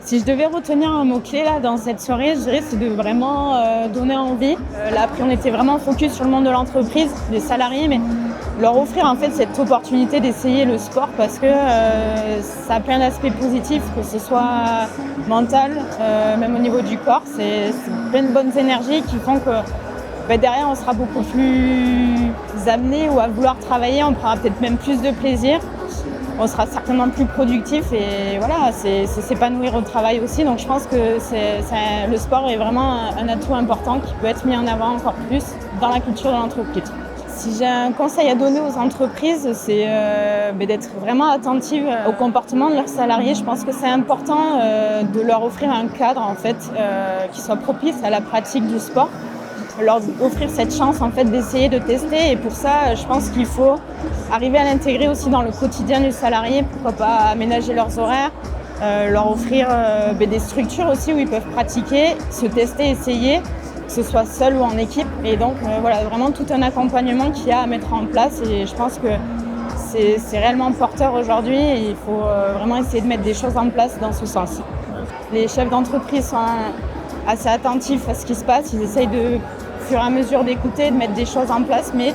Si je devais retenir un mot-clé là dans cette soirée, je dirais c'est de vraiment donner envie. Là après on était vraiment focus sur le monde de l'entreprise, des salariés, mais leur offrir en fait cette opportunité d'essayer le sport parce que ça a plein d'aspects positifs, que ce soit mental, même au niveau du corps. C'est plein de bonnes énergies qui font que derrière on sera beaucoup plus amené ou à vouloir travailler, on prendra peut-être même plus de plaisir. On sera certainement plus productif et voilà, c'est s'épanouir au travail aussi. Donc je pense que le sport est vraiment un atout important qui peut être mis en avant encore plus dans la culture de l'entreprise. Si j'ai un conseil à donner aux entreprises, c'est d'être vraiment attentive au comportement de leurs salariés. Je pense que c'est important de leur offrir un cadre en fait, qui soit propice à la pratique du sport. Leur offrir cette chance en fait d'essayer de tester, et pour ça je pense qu'il faut arriver à l'intégrer aussi dans le quotidien du salarié. Pourquoi pas aménager leurs horaires, leur offrir des structures aussi où ils peuvent pratiquer, se tester, essayer, que ce soit seul ou en équipe. Et donc voilà, vraiment tout un accompagnement qu'il y a à mettre en place, et je pense que c'est réellement porteur aujourd'hui et il faut vraiment essayer de mettre des choses en place dans ce sens. Les chefs d'entreprise sont assez attentifs à ce qui se passe, ils essayent de au fur et à mesure d'écouter, de mettre des choses en place, mais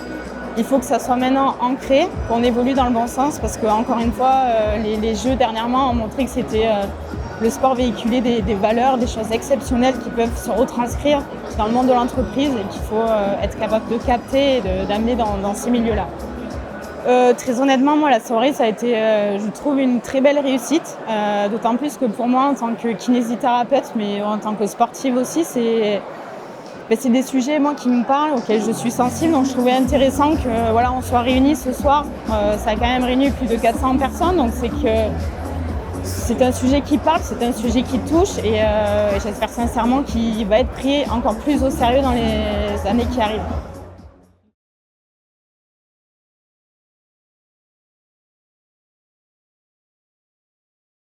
il faut que ça soit maintenant ancré, qu'on évolue dans le bon sens, parce que encore une fois, les jeux dernièrement ont montré que c'était le sport véhiculait des valeurs, des choses exceptionnelles qui peuvent se retranscrire dans le monde de l'entreprise et qu'il faut être capable de capter et d'amener dans ces milieux-là. Très honnêtement, moi, la soirée, ça a été, je trouve, une très belle réussite. D'autant plus que pour moi, en tant que kinésithérapeute, mais en tant que sportive aussi, c'est des sujets moi, qui me parlent, auxquels je suis sensible. Donc je trouvais intéressant que voilà, on soit réunis ce soir. Ça a quand même réuni plus de 400 personnes, donc c'est que c'est un sujet qui parle, c'est un sujet qui touche, et j'espère sincèrement qu'il va être pris encore plus au sérieux dans les années qui arrivent.